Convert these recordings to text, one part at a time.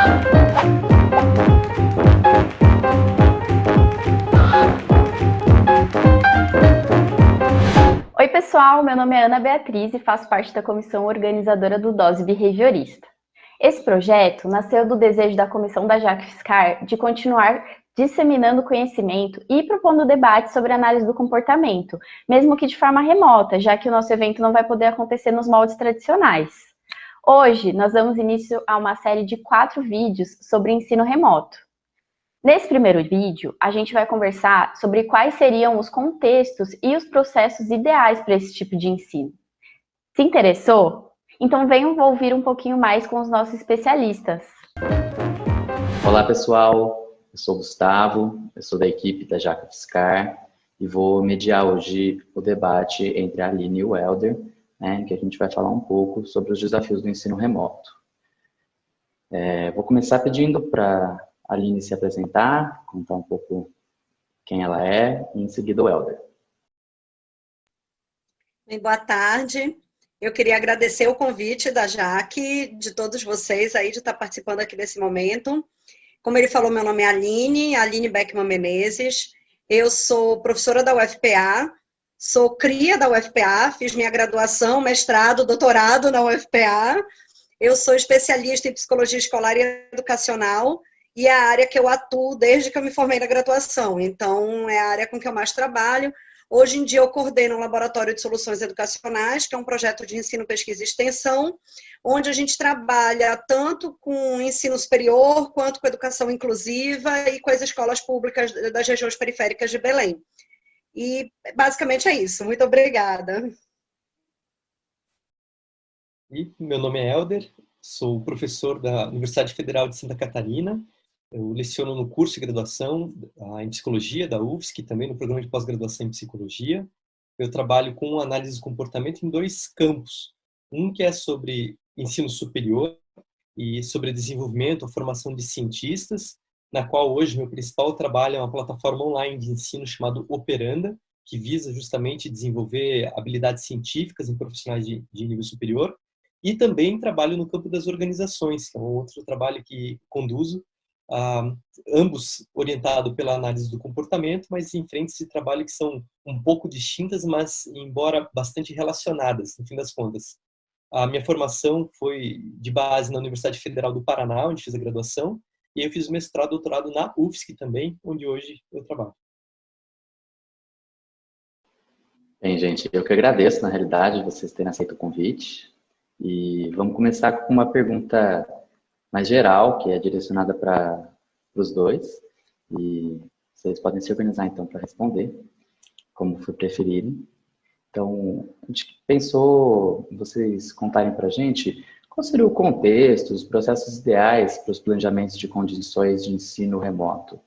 Oi pessoal, meu nome é Ana Beatriz e faço parte da comissão organizadora do Dose Behaviorista. Esse projeto nasceu do desejo da comissão da JAC-FSCar de continuar disseminando conhecimento e propondo debate sobre análise do comportamento, mesmo que de forma remota, já que o nosso evento não vai poder acontecer nos moldes tradicionais. Hoje, nós damos início a uma série de 4 vídeos sobre ensino remoto. Nesse primeiro vídeo, a gente vai conversar sobre quais seriam os contextos e os processos ideais para esse tipo de ensino. Se interessou? Então venham ouvir um pouquinho mais com os nossos especialistas. Olá pessoal, eu sou o Gustavo, eu sou da equipe da JAC-FSCar e vou mediar hoje o debate entre a Aline e o Helder, né, que a gente vai falar um pouco sobre os desafios do ensino remoto. Vou começar pedindo para a Aline se apresentar, contar um pouco quem ela é, e em seguida o Helder. Boa tarde. Eu queria agradecer o convite da Jaque, de todos vocês aí, de estar participando aqui desse momento. Como ele falou, meu nome é Aline Beckman Menezes. Eu sou professora da UFPA, sou cria da UFPA, fiz minha graduação, mestrado, doutorado na UFPA. Eu sou especialista em psicologia escolar e educacional, e é a área que eu atuo desde que eu me formei na graduação. Então, é a área com que eu mais trabalho. Hoje em dia, eu coordeno um laboratório de soluções educacionais, que é um projeto de ensino, pesquisa e extensão, onde a gente trabalha tanto com ensino superior, quanto com educação inclusiva e com as escolas públicas das regiões periféricas de Belém. E, basicamente, é isso. Muito obrigada. Meu nome é Helder, sou professor da Universidade Federal de Santa Catarina. Eu leciono no curso de graduação em Psicologia da UFSC, também no programa de pós-graduação em Psicologia. Eu trabalho com análise do comportamento em 2 campos. Um que é sobre ensino superior e sobre desenvolvimento, a formação de cientistas, na qual hoje meu principal trabalho é uma plataforma online de ensino chamado Operanda, que visa justamente desenvolver habilidades científicas em profissionais de nível superior. E também trabalho no campo das organizações, que é um outro trabalho que conduzo, ambos orientado pela análise do comportamento, mas em frentes de trabalho que são um pouco distintas, mas embora bastante relacionadas, no fim das contas. A minha formação foi de base na Universidade Federal do Paraná, onde fiz a graduação, e eu fiz o mestrado e doutorado na UFSC também, onde hoje eu trabalho. Bem, gente, eu que agradeço, na realidade, vocês terem aceito o convite. E vamos começar com uma pergunta mais geral, que é direcionada para os dois. E vocês podem se organizar, então, para responder, como for preferirem. Então, a gente pensou em vocês contarem para a gente qual seria o contexto, os processos ideais para os planejamentos de condições de ensino remoto.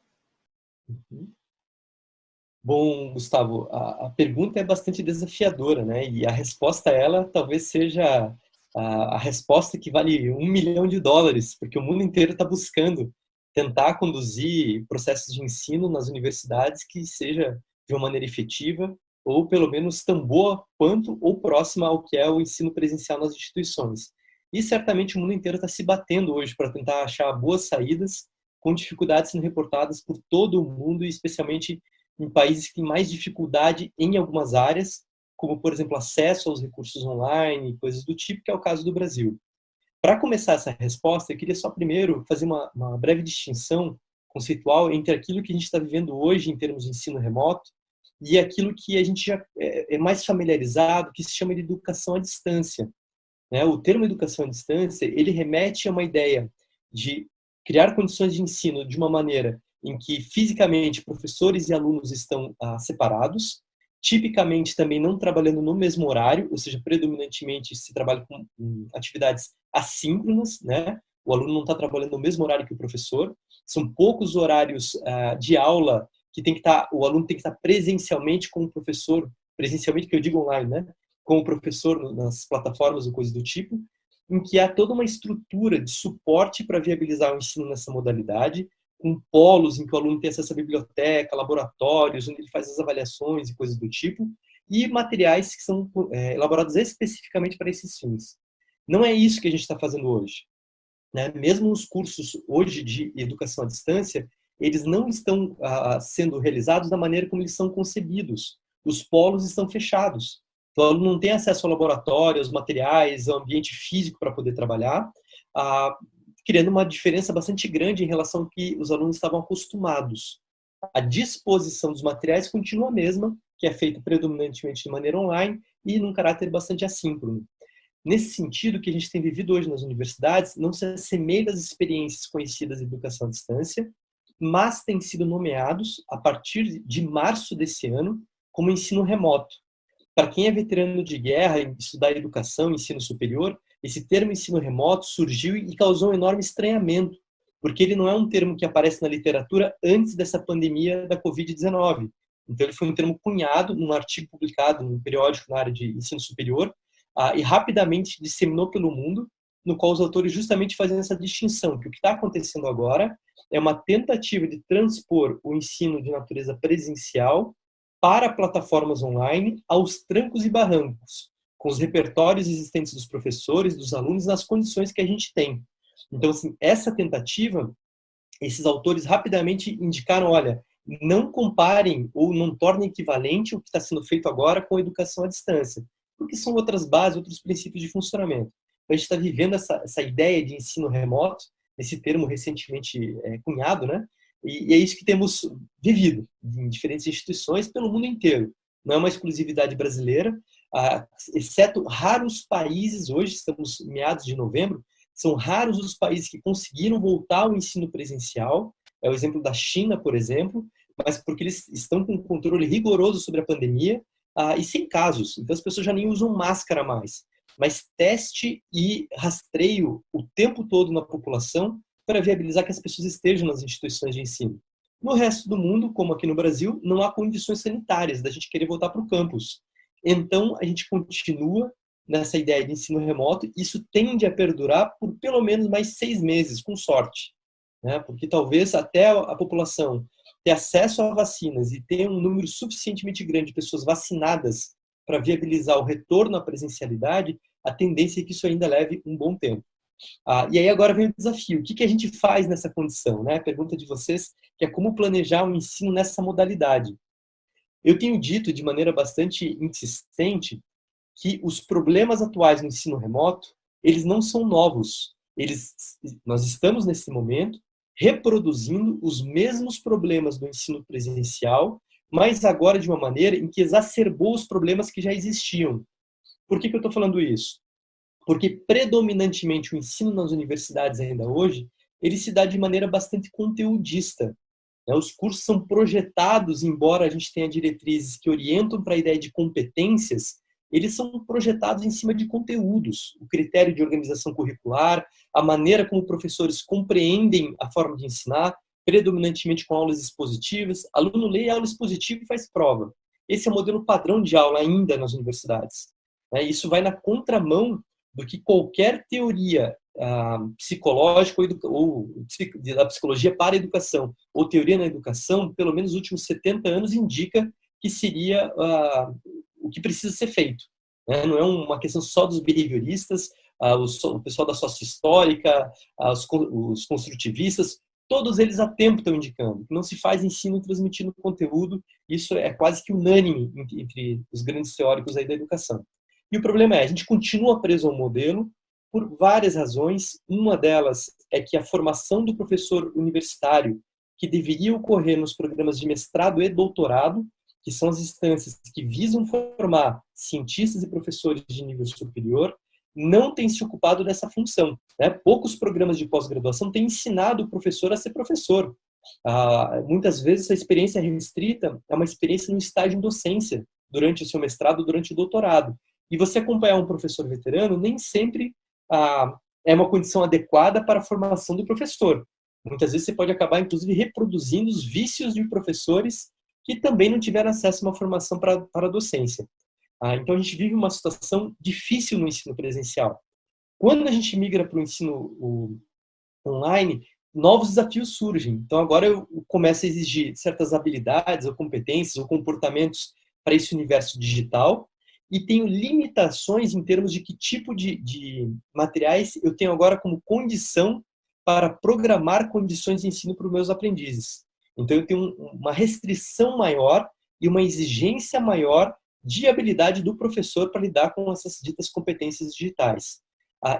Bom, Gustavo, a pergunta é bastante desafiadora, né? E a resposta a ela talvez seja a resposta que vale $1 milhão, porque o mundo inteiro está buscando tentar conduzir processos de ensino nas universidades que seja de uma maneira efetiva ou pelo menos tão boa quanto ou próxima ao que é o ensino presencial nas instituições. E certamente o mundo inteiro está se batendo hoje para tentar achar boas saídas, com dificuldades sendo reportadas por todo o mundo, e especialmente em países que têm mais dificuldade em algumas áreas, como, por exemplo, acesso aos recursos online, coisas do tipo, que é o caso do Brasil. Para começar essa resposta, eu queria só primeiro fazer uma breve distinção conceitual entre aquilo que a gente está vivendo hoje em termos de ensino remoto e aquilo que a gente já é mais familiarizado, que se chama de educação à distância. Né? O termo educação à distância, ele remete a uma ideia de criar condições de ensino de uma maneira em que fisicamente professores e alunos estão separados, tipicamente também não trabalhando no mesmo horário, ou seja, predominantemente se trabalha com atividades assíncronas, né? O aluno não está trabalhando no mesmo horário que o professor, são poucos horários de aula que tem que o aluno tem que estar presencialmente com o professor, presencialmente que eu digo online, né? Com o professor nas plataformas ou coisas do tipo, em que há toda uma estrutura de suporte para viabilizar o ensino nessa modalidade, com polos em que o aluno tem acesso à biblioteca, laboratórios, onde ele faz as avaliações e coisas do tipo, e materiais que são elaborados especificamente para esses fins. Não é isso que a gente está fazendo hoje. né? Mesmo os cursos hoje de educação à distância, eles não estão sendo realizados da maneira como eles são concebidos. Os polos estão fechados. Então, o aluno não tem acesso ao laboratório, aos materiais, ao ambiente físico para poder trabalhar, criando uma diferença bastante grande em relação ao que os alunos estavam acostumados. A disposição dos materiais continua a mesma, que é feita predominantemente de maneira online e num caráter bastante assíncrono. Nesse sentido, o que a gente tem vivido hoje nas universidades não se assemelha às experiências conhecidas de educação à distância, mas têm sido nomeados, a partir de março desse ano, como ensino remoto. Para quem é veterano de guerra em estudar educação, ensino superior, esse termo ensino remoto surgiu e causou um enorme estranhamento, porque ele não é um termo que aparece na literatura antes dessa pandemia da Covid-19. Então, ele foi um termo cunhado num artigo publicado num periódico na área de ensino superior e rapidamente disseminou pelo mundo, no qual os autores justamente fazem essa distinção, que o que está acontecendo agora é uma tentativa de transpor o ensino de natureza presencial para plataformas online aos trancos e barrancos, com os repertórios existentes dos professores, dos alunos, nas condições que a gente tem. Então, assim, essa tentativa, esses autores rapidamente indicaram, olha, não comparem ou não tornem equivalente o que está sendo feito agora com a educação à distância, porque são outras bases, outros princípios de funcionamento. Então, a gente está vivendo essa ideia de ensino remoto, esse termo recentemente cunhado, né? E é isso que temos vivido em diferentes instituições pelo mundo inteiro. Não é uma exclusividade brasileira, exceto raros países, hoje estamos em meados de novembro, são raros os países que conseguiram voltar ao ensino presencial. É o exemplo da China, por exemplo, mas porque eles estão com um controle rigoroso sobre a pandemia e sem casos. Então, as pessoas já nem usam máscara mais. Mas teste e rastreio o tempo todo na população para viabilizar que as pessoas estejam nas instituições de ensino. No resto do mundo, como aqui no Brasil, não há condições sanitárias da gente querer voltar para o campus. Então, a gente continua nessa ideia de ensino remoto. Isso tende a perdurar por pelo menos mais 6 meses, com sorte, né? Porque talvez até a população ter acesso a vacinas e ter um número suficientemente grande de pessoas vacinadas para viabilizar o retorno à presencialidade, a tendência é que isso ainda leve um bom tempo. E aí agora vem o desafio. O que a gente faz nessa condição, né? A pergunta de vocês, que é como planejar o ensino nessa modalidade. Eu tenho dito de maneira bastante insistente que os problemas atuais no ensino remoto, eles não são novos. Nós estamos, nesse momento, reproduzindo os mesmos problemas do ensino presencial, mas agora de uma maneira em que exacerbou os problemas que já existiam. Por que eu estou falando isso? Porque, predominantemente, o ensino nas universidades ainda hoje, ele se dá de maneira bastante conteudista. Os cursos são projetados, embora a gente tenha diretrizes que orientam para a ideia de competências, eles são projetados em cima de conteúdos. O critério de organização curricular, a maneira como professores compreendem a forma de ensinar, predominantemente com aulas expositivas. Aluno lê aula expositiva e faz prova. Esse é o modelo padrão de aula ainda nas universidades. Isso vai na contramão do que qualquer teoria psicológica ou da psicologia para a educação, ou teoria na educação, pelo menos nos últimos 70 anos, indica que seria o que precisa ser feito. Não é uma questão só dos behavioristas, o pessoal da sócio-histórica, os construtivistas, todos eles há tempo estão indicando que não se faz ensino transmitindo conteúdo. Isso é quase que unânime entre os grandes teóricos aí da educação. E o problema é, a gente continua preso ao modelo por várias razões. Uma delas é que a formação do professor universitário, que deveria ocorrer nos programas de mestrado e doutorado, que são as instâncias que visam formar cientistas e professores de nível superior, não tem se ocupado dessa função. Poucos programas de pós-graduação têm ensinado o professor a ser professor. Muitas vezes, essa experiência restrita é uma experiência no estágio em docência, durante o seu mestrado, durante o doutorado. E você acompanhar um professor veterano nem sempre é uma condição adequada para a formação do professor. Muitas vezes você pode acabar, inclusive, reproduzindo os vícios de professores que também não tiveram acesso a uma formação para a docência. Então, a gente vive uma situação difícil no ensino presencial. Quando a gente migra para o ensino online, novos desafios surgem. Então, agora eu começo a exigir certas habilidades ou competências ou comportamentos para esse universo digital. e tenho limitações em termos de que tipo de materiais eu tenho agora como condição para programar condições de ensino para os meus aprendizes. Então, eu tenho uma restrição maior e uma exigência maior de habilidade do professor para lidar com essas ditas competências digitais.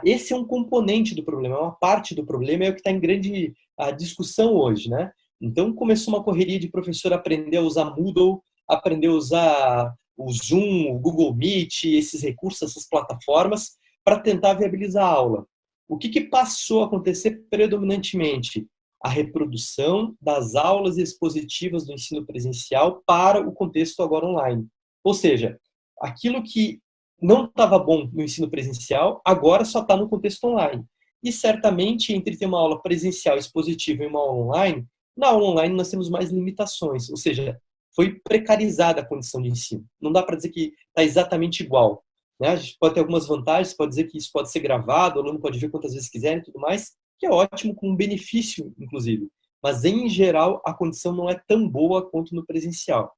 Esse é um componente do problema, é uma parte do problema, é o que está em grande discussão hoje, né? Então, começou uma correria de professor aprender a usar Moodle, aprender a usar o Zoom, o Google Meet, esses recursos, essas plataformas, para tentar viabilizar a aula. O que passou a acontecer predominantemente? A reprodução das aulas expositivas do ensino presencial para o contexto agora online. Ou seja, aquilo que não estava bom no ensino presencial, agora só está no contexto online. E certamente, entre ter uma aula presencial expositiva e uma aula online, na aula online nós temos mais limitações, ou seja, foi precarizada a condição de ensino. Não dá para dizer que está exatamente igual. Né? A gente pode ter algumas vantagens, pode dizer que isso pode ser gravado, o aluno pode ver quantas vezes quiser e tudo mais, que é ótimo, com um benefício, inclusive. Mas, em geral, a condição não é tão boa quanto no presencial.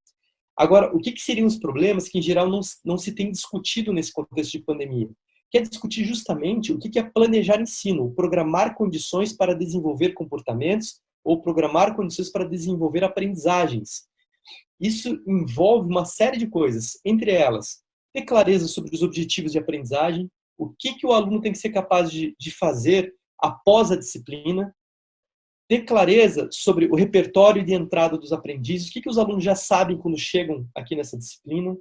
Agora, o que seriam os problemas que, em geral, não se tem discutido nesse contexto de pandemia? Que é discutir justamente o que é planejar ensino, programar condições para desenvolver comportamentos ou programar condições para desenvolver aprendizagens. Isso envolve uma série de coisas, entre elas, ter clareza sobre os objetivos de aprendizagem, o que o aluno tem que ser capaz de fazer após a disciplina, ter clareza sobre o repertório de entrada dos aprendizes, o que os alunos já sabem quando chegam aqui nessa disciplina,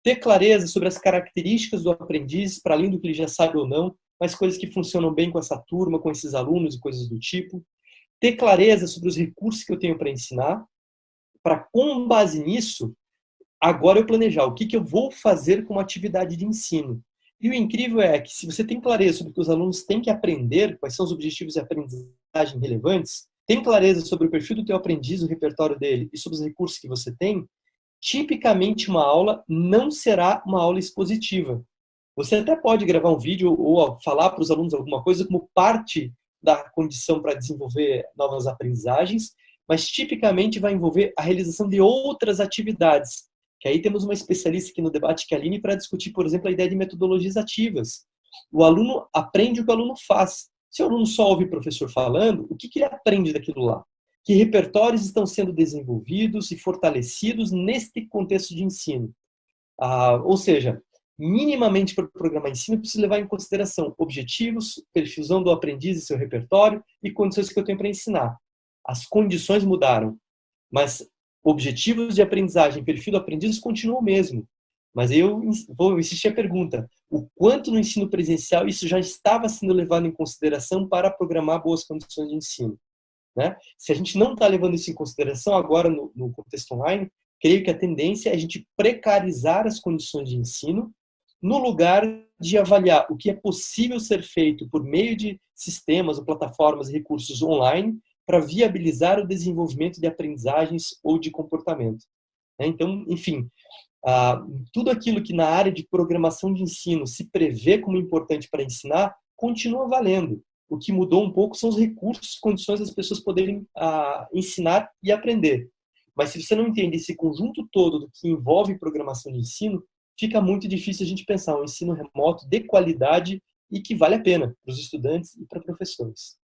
ter clareza sobre as características do aprendiz, para além do que ele já sabe ou não, mas coisas que funcionam bem com essa turma, com esses alunos e coisas do tipo, ter clareza sobre os recursos que eu tenho para ensinar, para, com base nisso, agora eu planejar o que eu vou fazer com uma atividade de ensino. E o incrível é que, se você tem clareza sobre o que os alunos têm que aprender, quais são os objetivos de aprendizagem relevantes, tem clareza sobre o perfil do teu aprendiz, o repertório dele, e sobre os recursos que você tem, tipicamente uma aula não será uma aula expositiva. Você até pode gravar um vídeo ou falar para os alunos alguma coisa como parte da condição para desenvolver novas aprendizagens, mas tipicamente vai envolver a realização de outras atividades. Que aí temos uma especialista aqui no debate, que é a Aline, para discutir, por exemplo, a ideia de metodologias ativas. O aluno aprende o que o aluno faz. Se o aluno só ouve o professor falando, o que ele aprende daquilo lá? Que repertórios estão sendo desenvolvidos e fortalecidos neste contexto de ensino? Ou seja, minimamente para programar ensino, eu preciso levar em consideração objetivos, perfilzão do aprendiz e seu repertório e condições que eu tenho para ensinar. As condições mudaram, mas objetivos de aprendizagem, perfil do aprendiz continua o mesmo. Mas eu vou insistir a pergunta: o quanto no ensino presencial isso já estava sendo levado em consideração para programar boas condições de ensino? Né? Se a gente não está levando isso em consideração agora no contexto online, creio que a tendência é a gente precarizar as condições de ensino no lugar de avaliar o que é possível ser feito por meio de sistemas ou plataformas e recursos online para viabilizar o desenvolvimento de aprendizagens ou de comportamento. Então, enfim, tudo aquilo que na área de programação de ensino se prevê como importante para ensinar, continua valendo. O que mudou um pouco são os recursos, condições das pessoas poderem ensinar e aprender. Mas se você não entende esse conjunto todo do que envolve programação de ensino, fica muito difícil a gente pensar um ensino remoto de qualidade e que vale a pena para os estudantes e para professores.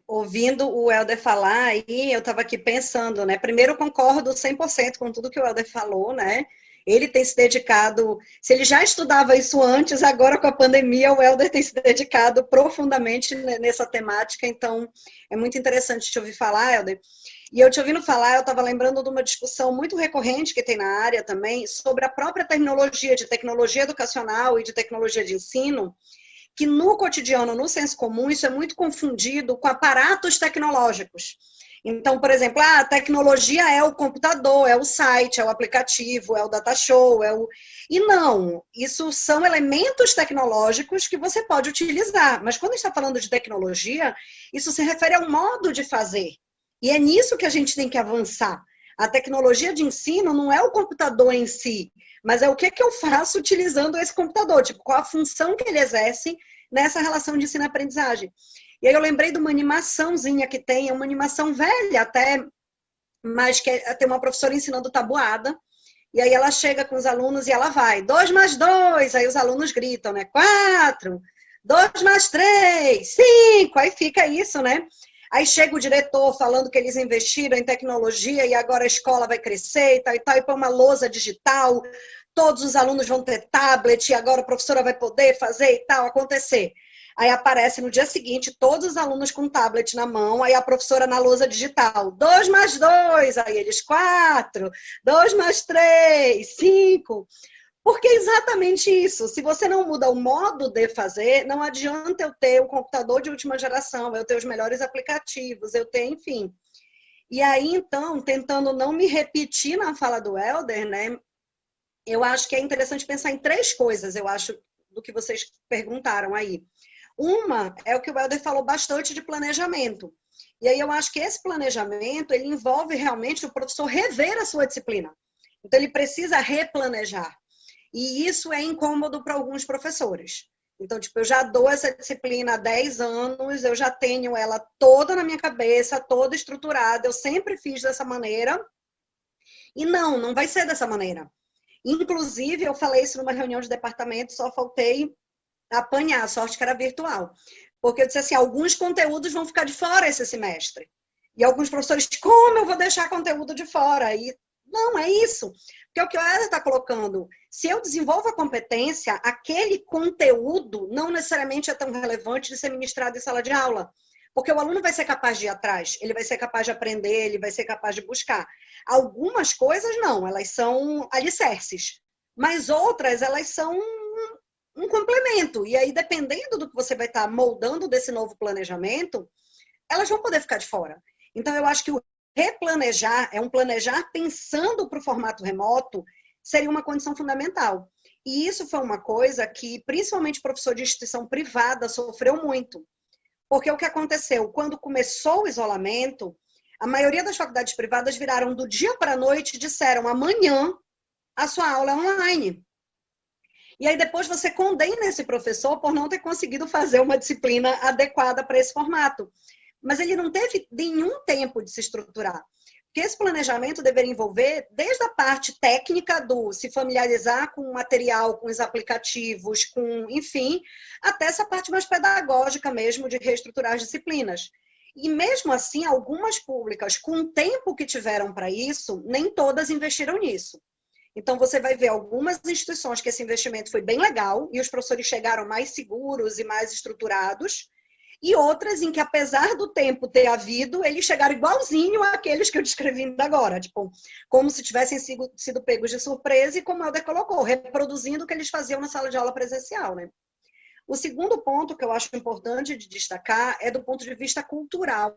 Ouvindo o Helder falar aí, eu estava aqui pensando, né? Primeiro, eu concordo 100% com tudo que o Helder falou, né? Ele tem se dedicado, se ele já estudava isso antes, agora com a pandemia, o Helder tem se dedicado profundamente nessa temática, então é muito interessante te ouvir falar, Helder. E eu te ouvindo falar, eu estava lembrando de uma discussão muito recorrente que tem na área também, sobre a própria terminologia, de tecnologia educacional e de tecnologia de ensino, que no cotidiano, no senso comum, isso é muito confundido com aparatos tecnológicos. Então, por exemplo, a tecnologia é o computador, é o site, é o aplicativo, é o data show, E não, isso são elementos tecnológicos que você pode utilizar. Mas quando a gente está falando de tecnologia, isso se refere ao modo de fazer. E é nisso que a gente tem que avançar. A tecnologia de ensino não é o computador em si, mas é o que eu faço utilizando esse computador, tipo, qual a função que ele exerce nessa relação de ensino-aprendizagem. E aí eu lembrei de uma animaçãozinha que tem, é uma animação velha até, mas tem uma professora ensinando tabuada, e aí ela chega com os alunos e ela vai, 2 mais 2, aí os alunos gritam, né? 4, 2 mais 3, 5, aí fica isso, né? Aí chega o diretor falando que eles investiram em tecnologia e agora a escola vai crescer e tal, e põe uma lousa digital, todos os alunos vão ter tablet, e agora a professora vai poder fazer e tal, acontecer. Aí aparece no dia seguinte todos os alunos com tablet na mão, aí a professora na lousa digital, 2 mais 2, aí eles 4, 2 mais 3, 5. Porque é exatamente isso. Se você não muda o modo de fazer, não adianta eu ter um computador de última geração, eu ter os melhores aplicativos, eu ter, enfim. E aí, então, tentando não me repetir na fala do Helder, né? Eu acho que é interessante pensar em 3 coisas, eu acho, do que vocês perguntaram aí. Uma é o que o Helder falou bastante de planejamento. E aí eu acho que esse planejamento, ele envolve realmente o professor rever a sua disciplina. Então, ele precisa replanejar. E isso é incômodo para alguns professores. Então, tipo, eu já dou essa disciplina há 10 anos, eu já tenho ela toda na minha cabeça, toda estruturada, eu sempre fiz dessa maneira. E não vai ser dessa maneira. Inclusive, eu falei isso numa reunião de departamento, só faltei apanhar, a sorte que era virtual. Porque eu disse assim, alguns conteúdos vão ficar de fora esse semestre. E alguns professores, como eu vou deixar conteúdo de fora? E não, é isso. Porque o que o Helder está colocando, se eu desenvolvo a competência, aquele conteúdo não necessariamente é tão relevante de ser ministrado em sala de aula. Porque o aluno vai ser capaz de ir atrás, ele vai ser capaz de aprender, ele vai ser capaz de buscar. Algumas coisas não, elas são alicerces. Mas outras, elas são um complemento. E aí, dependendo do que você vai estar moldando desse novo planejamento, elas vão poder ficar de fora. Então, eu acho que o replanejar, é um planejar pensando para o formato remoto, seria uma condição fundamental. E isso foi uma coisa que, principalmente professor de instituição privada, sofreu muito. Porque o que aconteceu? Quando começou o isolamento, a maioria das faculdades privadas viraram do dia para a noite e disseram, amanhã a sua aula é online. E aí depois você condena esse professor por não ter conseguido fazer uma disciplina adequada para esse formato. Mas ele não teve nenhum tempo de se estruturar. Porque esse planejamento deveria envolver desde a parte técnica do se familiarizar com o material, com os aplicativos, com, enfim, até essa parte mais pedagógica mesmo de reestruturar as disciplinas. E mesmo assim, algumas públicas, com o tempo que tiveram para isso, nem todas investiram nisso. Então, você vai ver algumas instituições que esse investimento foi bem legal e os professores chegaram mais seguros e mais estruturados, e outras em que, apesar do tempo ter havido, eles chegaram igualzinho àqueles que eu descrevi ainda agora, tipo, como se tivessem sido pegos de surpresa e, como o Helder colocou, reproduzindo o que eles faziam na sala de aula presencial, né? O segundo ponto que eu acho importante de destacar é do ponto de vista cultural,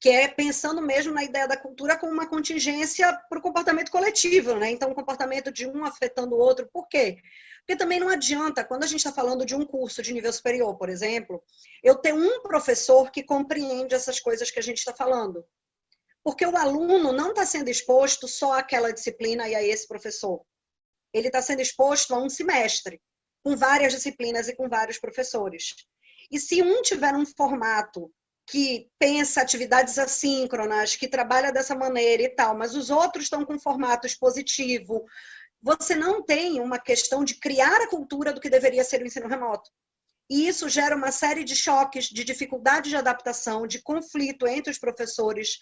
que é pensando mesmo na ideia da cultura como uma contingência para o comportamento coletivo, né? Então, o comportamento de um afetando o outro. Por quê? Porque também não adianta, quando a gente está falando de um curso de nível superior, por exemplo, eu ter um professor que compreende essas coisas que a gente está falando. Porque o aluno não está sendo exposto só àquela disciplina e a esse professor. Ele está sendo exposto a um semestre, com várias disciplinas e com vários professores. E se um tiver um formato que pensa atividades assíncronas, que trabalha dessa maneira e tal, mas os outros estão com formato expositivo, você não tem uma questão de criar a cultura do que deveria ser o ensino remoto. E isso gera uma série de choques, de dificuldade de adaptação, de conflito entre os professores,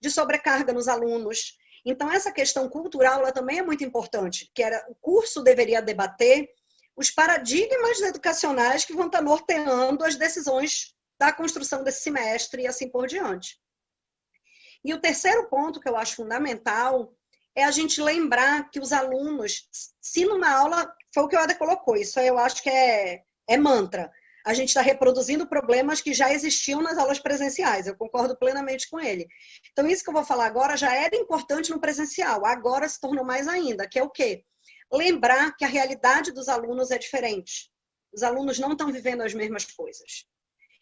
de sobrecarga nos alunos. Então, essa questão cultural ela também é muito importante, que o curso deveria debater os paradigmas educacionais que vão estar norteando as decisões da construção desse semestre e assim por diante. E o terceiro ponto que eu acho fundamental é a gente lembrar que os alunos, se numa aula, foi o que o Helder colocou, isso eu acho que é mantra, a gente está reproduzindo problemas que já existiam nas aulas presenciais, eu concordo plenamente com ele. Então, isso que eu vou falar agora já era importante no presencial, agora se tornou mais ainda, que é o quê? Lembrar que a realidade dos alunos é diferente. Os alunos não estão vivendo as mesmas coisas.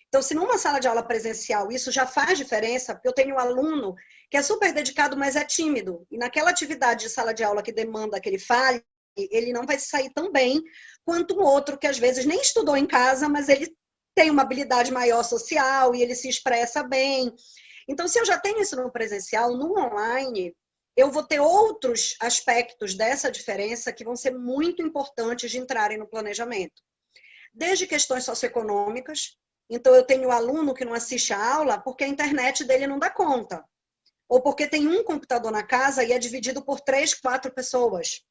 Então, se numa sala de aula presencial isso já faz diferença, porque eu tenho um aluno que é super dedicado, mas é tímido, e naquela atividade de sala de aula que demanda que ele fale, ele não vai sair tão bem quanto um outro que às vezes nem estudou em casa, mas ele tem uma habilidade maior social e ele se expressa bem. Então, se eu já tenho isso no presencial, no online, eu vou ter outros aspectos dessa diferença que vão ser muito importantes de entrarem no planejamento. Desde questões socioeconômicas, então eu tenho aluno que não assiste a aula porque a internet dele não dá conta, ou porque tem um computador na casa e é dividido por 3, 4 pessoas.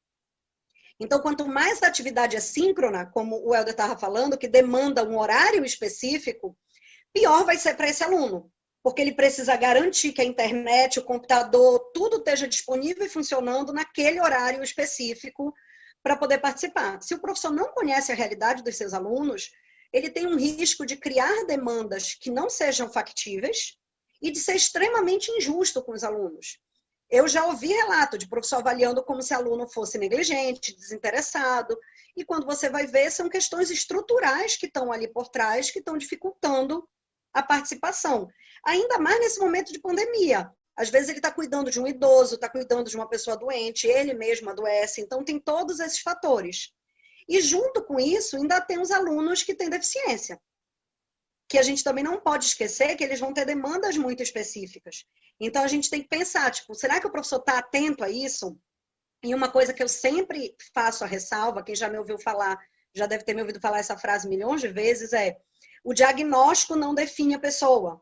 Então, quanto mais a atividade é síncrona, como o Helder estava falando, que demanda um horário específico, pior vai ser para esse aluno, porque ele precisa garantir que a internet, o computador, tudo esteja disponível e funcionando naquele horário específico para poder participar. Se o professor não conhece a realidade dos seus alunos, ele tem um risco de criar demandas que não sejam factíveis e de ser extremamente injusto com os alunos. Eu já ouvi relato de professor avaliando como se aluno fosse negligente, desinteressado, e quando você vai ver, são questões estruturais que estão ali por trás, que estão dificultando a participação. Ainda mais nesse momento de pandemia. Às vezes ele está cuidando de um idoso, está cuidando de uma pessoa doente, ele mesmo adoece, então tem todos esses fatores. E junto com isso, ainda tem os alunos que têm deficiência, que a gente também não pode esquecer que eles vão ter demandas muito específicas. Então, a gente tem que pensar, tipo, será que o professor está atento a isso? E uma coisa que eu sempre faço a ressalva, quem já me ouviu falar, já deve ter me ouvido falar essa frase milhões de vezes, é: o diagnóstico não define a pessoa.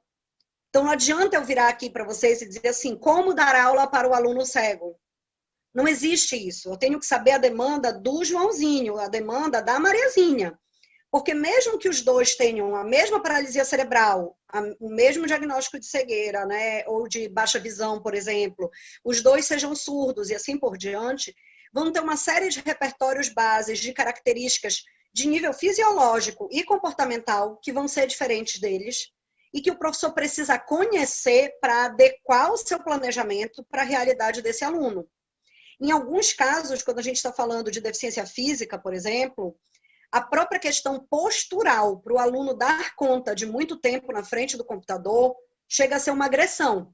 Então, não adianta eu virar aqui para vocês e dizer assim, como dar aula para o aluno cego? Não existe isso. Eu tenho que saber a demanda do Joãozinho, a demanda da Mariazinha. Porque mesmo que os dois tenham a mesma paralisia cerebral, o mesmo diagnóstico de cegueira, né, ou de baixa visão, por exemplo, os dois sejam surdos e assim por diante, vão ter uma série de repertórios bases, de características de nível fisiológico e comportamental que vão ser diferentes deles e que o professor precisa conhecer para adequar o seu planejamento para a realidade desse aluno. Em alguns casos, quando a gente está falando de deficiência física, por exemplo, a própria questão postural para o aluno dar conta de muito tempo na frente do computador chega a ser uma agressão,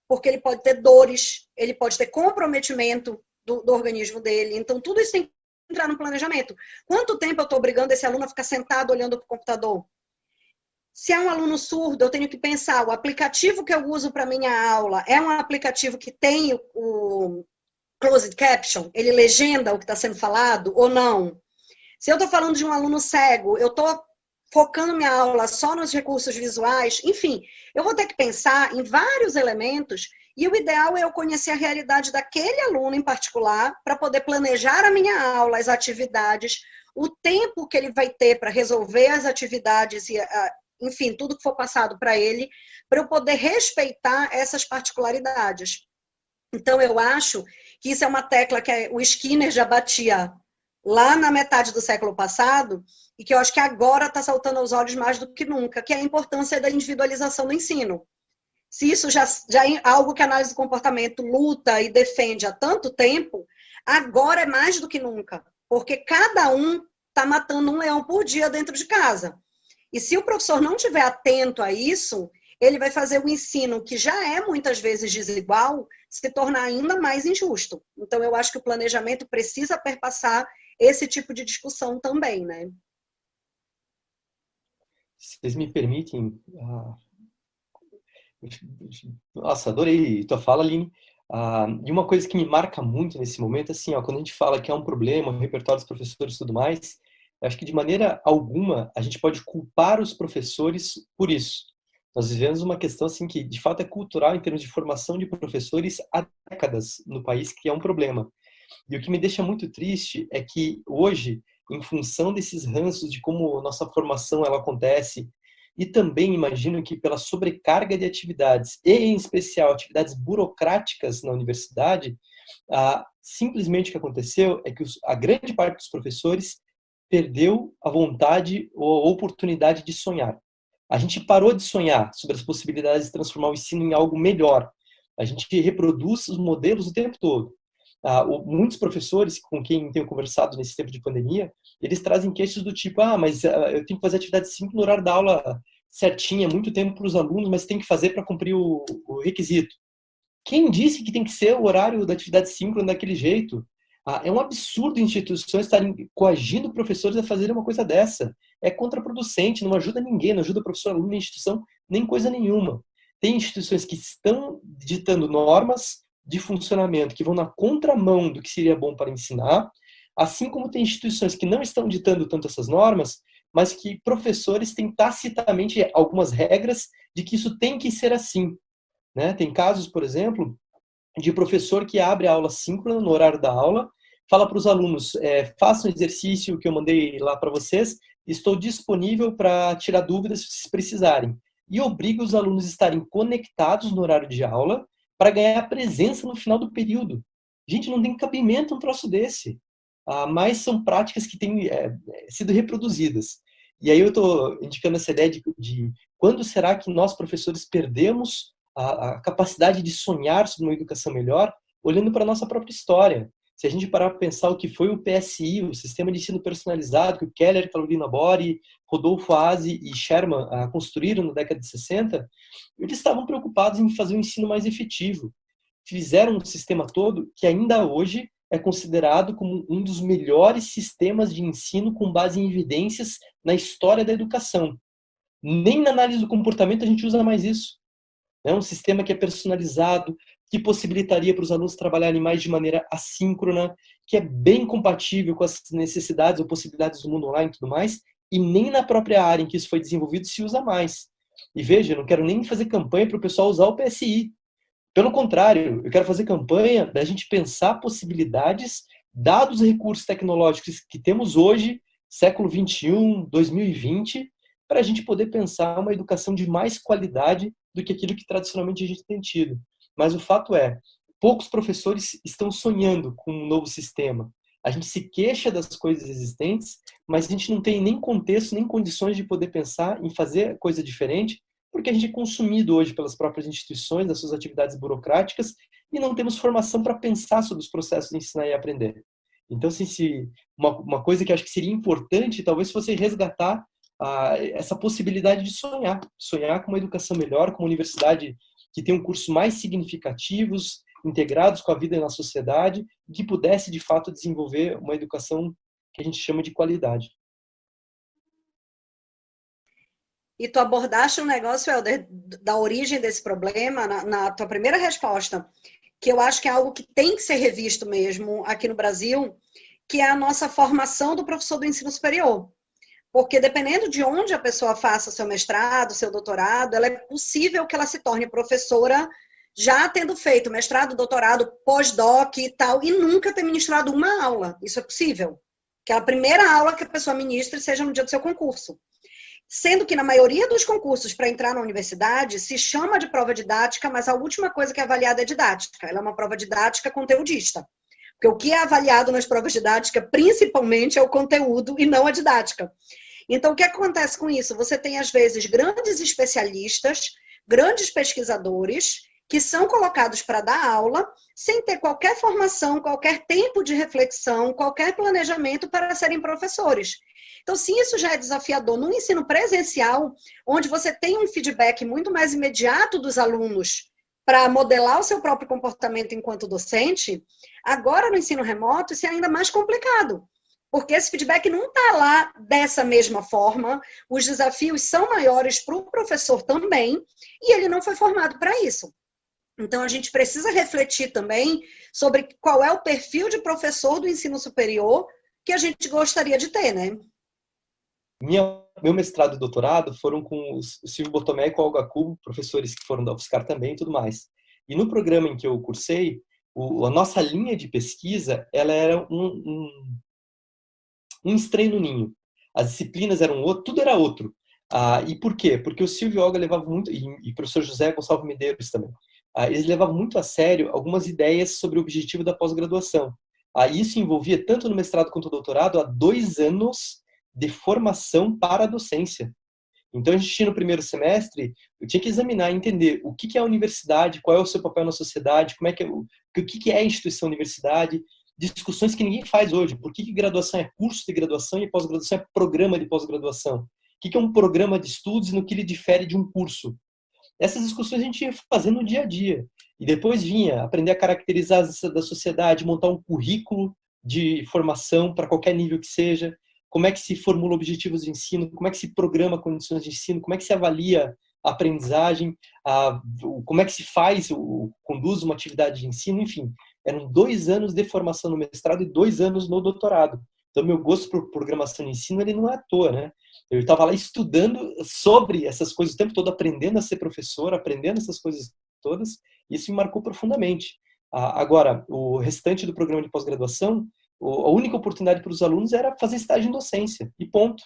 porque ele pode ter dores, ele pode ter comprometimento do organismo dele. Então, tudo isso tem que entrar no planejamento. Quanto tempo eu estou obrigando esse aluno a ficar sentado olhando para o computador? Se é um aluno surdo, eu tenho que pensar, o aplicativo que eu uso para minha aula é um aplicativo que tem o closed caption, ele legenda o que está sendo falado ou não? Se eu estou falando de um aluno cego, eu estou focando minha aula só nos recursos visuais, enfim, eu vou ter que pensar em vários elementos e o ideal é eu conhecer a realidade daquele aluno em particular para poder planejar a minha aula, as atividades, o tempo que ele vai ter para resolver as atividades e, enfim, tudo que for passado para ele, para eu poder respeitar essas particularidades. Então, eu acho que isso é uma tecla que o Skinner já batia lá na metade do século passado, e que eu acho que agora está saltando aos olhos mais do que nunca, que é a importância da individualização do ensino. Se isso já é algo que a análise do comportamento luta e defende há tanto tempo, agora é mais do que nunca, porque cada um está matando um leão por dia dentro de casa. E se o professor não estiver atento a isso, ele vai fazer o ensino, que já é muitas vezes desigual, se tornar ainda mais injusto. Então, eu acho que o planejamento precisa perpassar esse tipo de discussão também, né? Vocês me permitem... Nossa, adorei tua fala, Aline. E uma coisa que me marca muito nesse momento, assim, quando a gente fala que é um problema, o repertório dos professores e tudo mais, eu acho que de maneira alguma a gente pode culpar os professores por isso. Nós vivemos uma questão assim que, de fato, é cultural em termos de formação de professores há décadas no país, que é um problema. E o que me deixa muito triste é que hoje, em função desses ranços de como nossa formação ela acontece, e também imagino que pela sobrecarga de atividades, e em especial atividades burocráticas na universidade, simplesmente o que aconteceu é que a grande parte dos professores perdeu a vontade ou a oportunidade de sonhar. A gente parou de sonhar sobre as possibilidades de transformar o ensino em algo melhor. A gente reproduz os modelos o tempo todo. Muitos professores com quem tenho conversado nesse tempo de pandemia, eles trazem queixas do tipo, mas eu tenho que fazer atividade 5 no horário da aula certinha, muito tempo para os alunos, mas tem que fazer para cumprir o requisito. Quem disse que tem que ser o horário da atividade síncrona daquele jeito? É um absurdo instituições estarem coagindo professores a fazerem uma coisa dessa. É contraproducente, não ajuda ninguém, não ajuda o professor, aluno, a instituição, nem coisa nenhuma. tem instituições que estão ditando normas de funcionamento que vão na contramão do que seria bom para ensinar, assim como tem instituições que não estão ditando tanto essas normas, mas que professores têm tacitamente algumas regras de que isso tem que ser assim, né? Tem casos, por exemplo, de professor que abre a aula síncrona no horário da aula, fala para os alunos, façam o exercício que eu mandei lá para vocês, estou disponível para tirar dúvidas se vocês precisarem. E obriga os alunos a estarem conectados no horário de aula para ganhar presença no final do período. Gente, não tem cabimento um troço desse. Mas são práticas que têm sido reproduzidas. E aí eu estou indicando essa ideia de quando será que nós, professores, perdemos a capacidade de sonhar sobre uma educação melhor, olhando para a nossa própria história. Se a gente parar para pensar o que foi o PSI, o Sistema de Ensino Personalizado, que o Keller, Carolina Bori, Rodolfo Aze e Sherman construíram na década de 60, eles estavam preocupados em fazer um ensino mais efetivo. Fizeram um sistema todo que ainda hoje é considerado como um dos melhores sistemas de ensino com base em evidências na história da educação. Nem na análise do comportamento a gente usa mais isso. É um sistema que é personalizado, que possibilitaria para os alunos trabalharem mais de maneira assíncrona, que é bem compatível com as necessidades ou possibilidades do mundo online e tudo mais, e nem na própria área em que isso foi desenvolvido se usa mais. E veja, eu não quero nem fazer campanha para o pessoal usar o PSI. Pelo contrário, eu quero fazer campanha da gente pensar possibilidades, dados os recursos tecnológicos que temos hoje, século 21, 2020, para a gente poder pensar uma educação de mais qualidade do que aquilo que tradicionalmente a gente tem tido. Mas o fato é, poucos professores estão sonhando com um novo sistema. A gente se queixa das coisas existentes, mas a gente não tem nem contexto, nem condições de poder pensar em fazer coisa diferente, porque a gente é consumido hoje pelas próprias instituições, das suas atividades burocráticas, e não temos formação para pensar sobre os processos de ensinar e aprender. Então, assim, uma coisa que eu acho que seria importante, talvez fosse resgatar essa possibilidade de sonhar com uma educação melhor, com uma universidade que tem um curso mais significativos, integrados com a vida na sociedade, e que pudesse, de fato, desenvolver uma educação que a gente chama de qualidade. E tu abordaste um negócio, Helder, da origem desse problema, na tua primeira resposta, que eu acho que é algo que tem que ser revisto mesmo aqui no Brasil, que é a nossa formação do professor do ensino superior. Porque dependendo de onde a pessoa faça seu mestrado, seu doutorado, ela é possível que ela se torne professora já tendo feito mestrado, doutorado, pós-doc e tal, e nunca ter ministrado uma aula. Isso é possível. Que a primeira aula que a pessoa ministre seja no dia do seu concurso. Sendo que na maioria dos concursos para entrar na universidade se chama de prova didática, mas a última coisa que é avaliada é didática. Ela é uma prova didática conteudista. Porque o que é avaliado nas provas didáticas, principalmente, é o conteúdo e não a didática. Então, o que acontece com isso? Você tem, às vezes, grandes especialistas, grandes pesquisadores, que são colocados para dar aula, sem ter qualquer formação, qualquer tempo de reflexão, qualquer planejamento para serem professores. Então, se isso já é desafiador no ensino presencial, onde você tem um feedback muito mais imediato dos alunos para modelar o seu próprio comportamento enquanto docente, agora no ensino remoto isso é ainda mais complicado, porque esse feedback não está lá dessa mesma forma, os desafios são maiores para o professor também, e ele não foi formado para isso. Então, a gente precisa refletir também sobre qual é o perfil de professor do ensino superior que a gente gostaria de ter, né? Meu mestrado e doutorado foram com o Silvio Botomé e com a Olga Kubo, professores que foram da UFSCar também e tudo mais. E no programa em que eu cursei, a nossa linha de pesquisa, ela era um estranho no ninho. As disciplinas eram outro, tudo era outro. E por quê? Porque o Silvio e a Olga levavam muito, e o professor José Gonçalves Medeiros também, eles levavam muito a sério algumas ideias sobre o objetivo da pós-graduação. Isso envolvia, tanto no mestrado quanto no doutorado, 2 anos de formação para a docência. Então, a gente tinha no primeiro semestre, eu tinha que examinar e entender o que é a universidade, qual é o seu papel na sociedade, o que é a instituição universidade, discussões que ninguém faz hoje. Por que graduação é curso de graduação e pós-graduação é programa de pós-graduação? O que é um programa de estudos e no que ele difere de um curso? Essas discussões a gente ia fazendo no dia a dia. E depois vinha aprender a caracterizar da sociedade, montar um currículo de formação para qualquer nível que seja, como é que se formula objetivos de ensino, como é que se programa condições de ensino, como é que se avalia a aprendizagem, como é que se faz, conduz uma atividade de ensino, enfim. Eram 2 anos de formação no mestrado e 2 anos no doutorado. Então, meu gosto por programação e ensino, ele não é à toa, né? Eu estava lá estudando sobre essas coisas o tempo todo, aprendendo a ser professor, aprendendo essas coisas todas, e isso me marcou profundamente. Agora, o restante do programa de pós-graduação, a única oportunidade para os alunos era fazer estágio em docência, e ponto.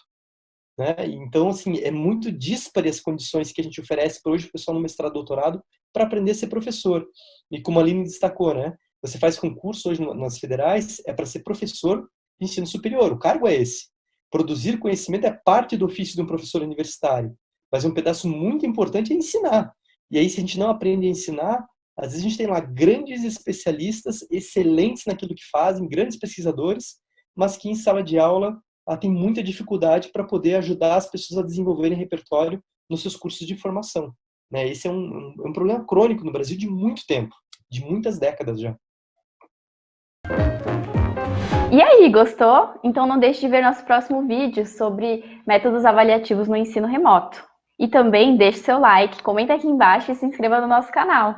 Né? Então, assim, é muito díspare as condições que a gente oferece para hoje o pessoal no mestrado e doutorado para aprender a ser professor. E como a Aline destacou, né? Você faz concurso hoje nas federais, é para ser professor de ensino superior. O cargo é esse. Produzir conhecimento é parte do ofício de um professor universitário, mas um pedaço muito importante é ensinar. E aí, se a gente não aprende a ensinar, às vezes a gente tem lá grandes especialistas, excelentes naquilo que fazem, grandes pesquisadores, mas que em sala de aula tem muita dificuldade para poder ajudar as pessoas a desenvolverem repertório nos seus cursos de formação. Né? Esse é um problema crônico no Brasil de muito tempo, de muitas décadas já. E aí, gostou? Então não deixe de ver nosso próximo vídeo sobre métodos avaliativos no ensino remoto. E também deixe seu like, comenta aqui embaixo e se inscreva no nosso canal.